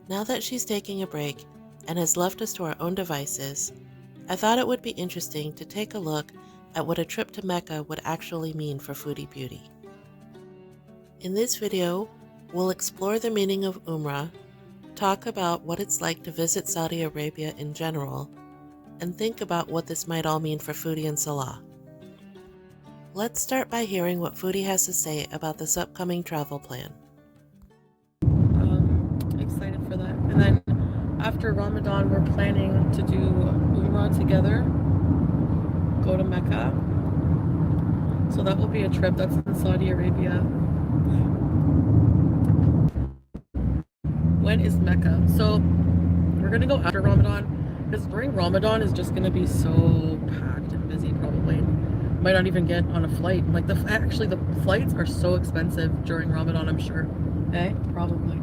Now that she's taking a break and has left us to our own devices, I thought it would be interesting to take a look at what a trip to Mecca would actually mean for Foodie Beauty. In this video, we'll explore the meaning of Umrah, talk about what it's like to visit Saudi Arabia in general, and think about what this might all mean for Foodie and Salah. Let's start by hearing what Foodie has to say about this upcoming travel plan. Excited for that. And then after Ramadan, we're planning to do Umrah together, go to Mecca. So that will be a trip. That's in Saudi Arabia. When is Mecca? So we're gonna go after Ramadan, because during Ramadan is just gonna be so packed and busy. Probably might not even get on a flight. Like the flights are so expensive during Ramadan. I'm sure. Eh? Probably.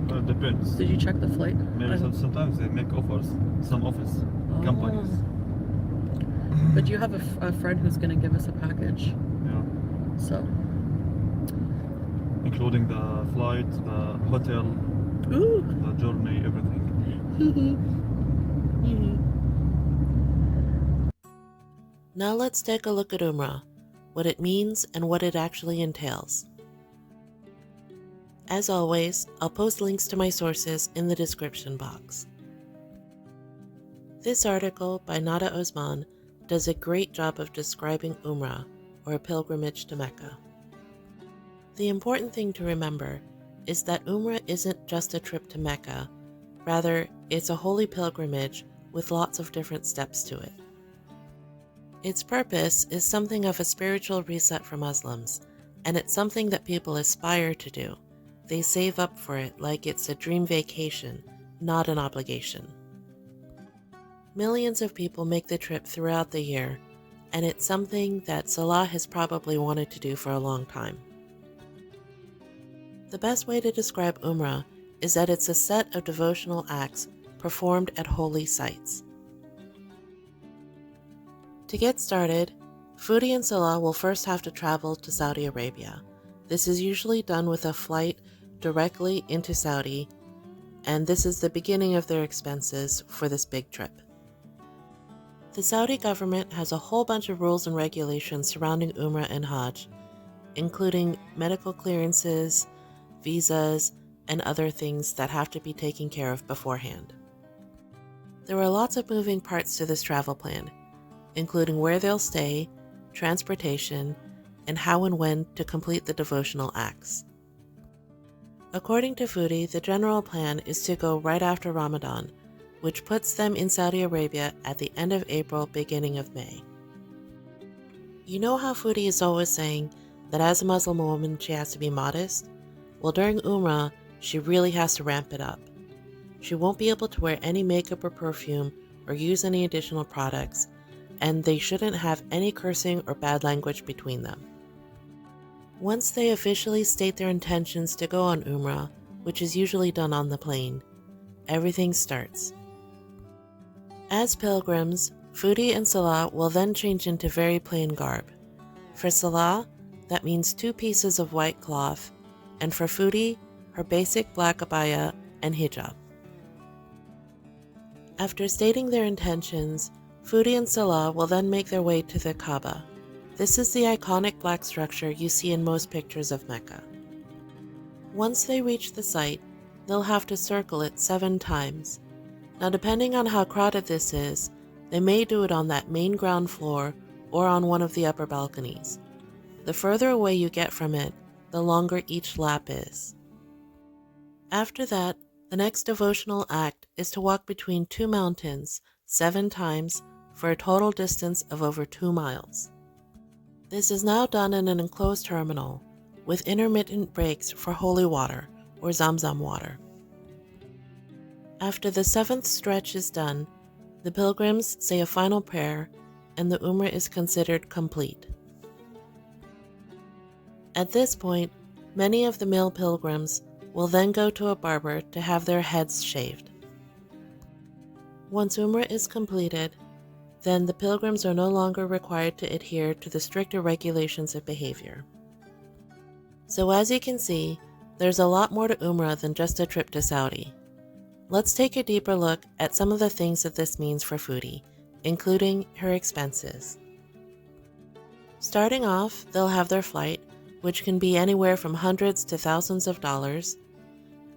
Well, it depends. Did you check the flight? Maybe sometimes they make offers. Some office companies. But you have a friend who's gonna give us a package. Yeah. So. Including the flight, the hotel, the journey, everything. Now let's take a look at Umrah, what it means and what it actually entails. As always, I'll post links to my sources in the description box. This article by Nada Osman does a great job of describing Umrah, or a pilgrimage to Mecca. The important thing to remember is that Umrah isn't just a trip to Mecca, rather it's a holy pilgrimage with lots of different steps to it. Its purpose is something of a spiritual reset for Muslims, and it's something that people aspire to do. They save up for it like it's a dream vacation, not an obligation. Millions of people make the trip throughout the year, and it's something that Salah has probably wanted to do for a long time. The best way to describe Umrah is that it's a set of devotional acts performed at holy sites. To get started, Foodie and Salah will first have to travel to Saudi Arabia. This is usually done with a flight directly into Saudi, and this is the beginning of their expenses for this big trip. The Saudi government has a whole bunch of rules and regulations surrounding Umrah and Hajj, including medical clearances, visas, and other things that have to be taken care of beforehand. There are lots of moving parts to this travel plan, including where they'll stay, transportation, and how and when to complete the devotional acts. According to Foodie, the general plan is to go right after Ramadan, which puts them in Saudi Arabia at the end of April, beginning of May. You know how Foodie is always saying that as a Muslim woman she has to be modest? Well, during Umrah, she really has to ramp it up. She won't be able to wear any makeup or perfume or use any additional products, and they shouldn't have any cursing or bad language between them. Once they officially state their intentions to go on Umrah, which is usually done on the plane, everything starts. As pilgrims, Foodie and Salah will then change into very plain garb. For Salah, that means 2 pieces of white cloth, and for Foodie, her basic black abaya and hijab. After stating their intentions, Foodie and Salah will then make their way to the Kaaba. This is the iconic black structure you see in most pictures of Mecca. Once they reach the site, they'll have to circle it 7 times. Now, depending on how crowded this is, they may do it on that main ground floor or on one of the upper balconies. The further away you get from it, the longer each lap is. After that, the next devotional act is to walk between 2 mountains 7 times for a total distance of over 2 miles. This is now done in an enclosed terminal with intermittent breaks for holy water or Zamzam water. After the 7th stretch is done, the pilgrims say a final prayer and the Umrah is considered complete. At this point, many of the male pilgrims will then go to a barber to have their heads shaved. Once Umrah is completed, then the pilgrims are no longer required to adhere to the stricter regulations of behavior. So as you can see, there's a lot more to Umrah than just a trip to Saudi. Let's take a deeper look at some of the things that this means for Foodie, including her expenses. Starting off, they'll have their flight, which can be anywhere from hundreds to thousands of dollars,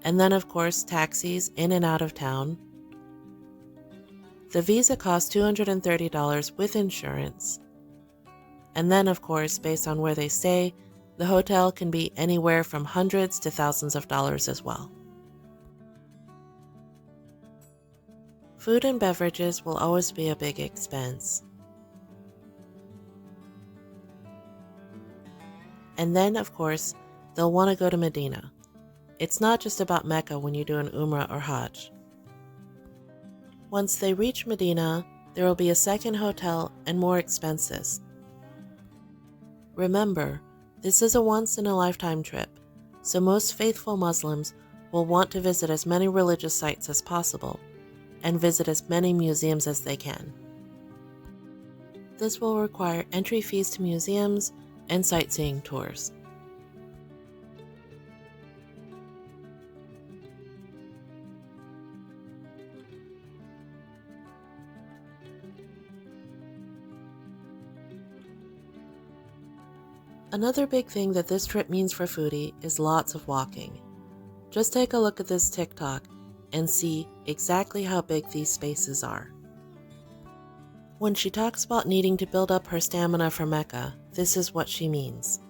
and then of course taxis in and out of town. The visa costs $230 with insurance. And then of course, based on where they stay, the hotel can be anywhere from hundreds to thousands of dollars as well. Food and beverages will always be a big expense. And then, of course, they'll want to go to Medina. It's not just about Mecca when you do an Umrah or Hajj. Once they reach Medina, there will be a second hotel and more expenses. Remember, this is a once-in-a-lifetime trip, so most faithful Muslims will want to visit as many religious sites as possible and visit as many museums as they can. This will require entry fees to museums and sightseeing tours. Another big thing that this trip means for Foodie is lots of walking. Just take a look at this TikTok and see exactly how big these spaces are. When she talks about needing to build up her stamina for Mecca, this is what she means.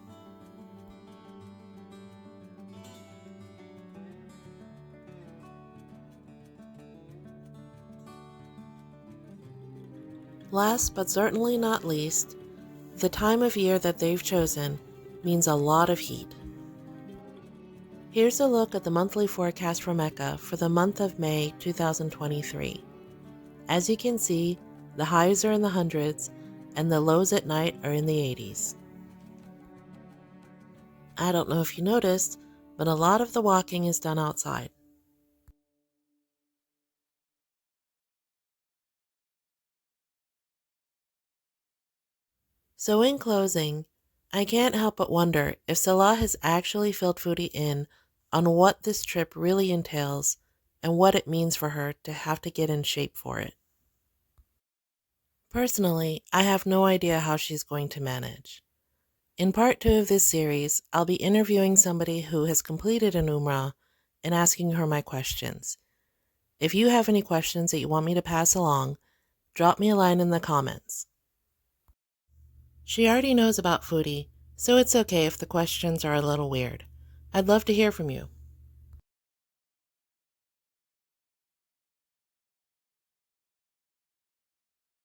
Last but certainly not least, the time of year that they've chosen means a lot of heat. Here's a look at the monthly forecast for Mecca for the month of May 2023. As you can see, the highs are in the hundreds and the lows at night are in the 80s. I don't know if you noticed, but a lot of the walking is done outside. So in closing, I can't help but wonder if Salah has actually filled Foodie in on what this trip really entails and what it means for her to have to get in shape for it. Personally, I have no idea how she's going to manage. In part 2 of this series, I'll be interviewing somebody who has completed an Umrah and asking her my questions. If you have any questions that you want me to pass along, drop me a line in the comments. She already knows about Foodie, so it's okay if the questions are a little weird. I'd love to hear from you.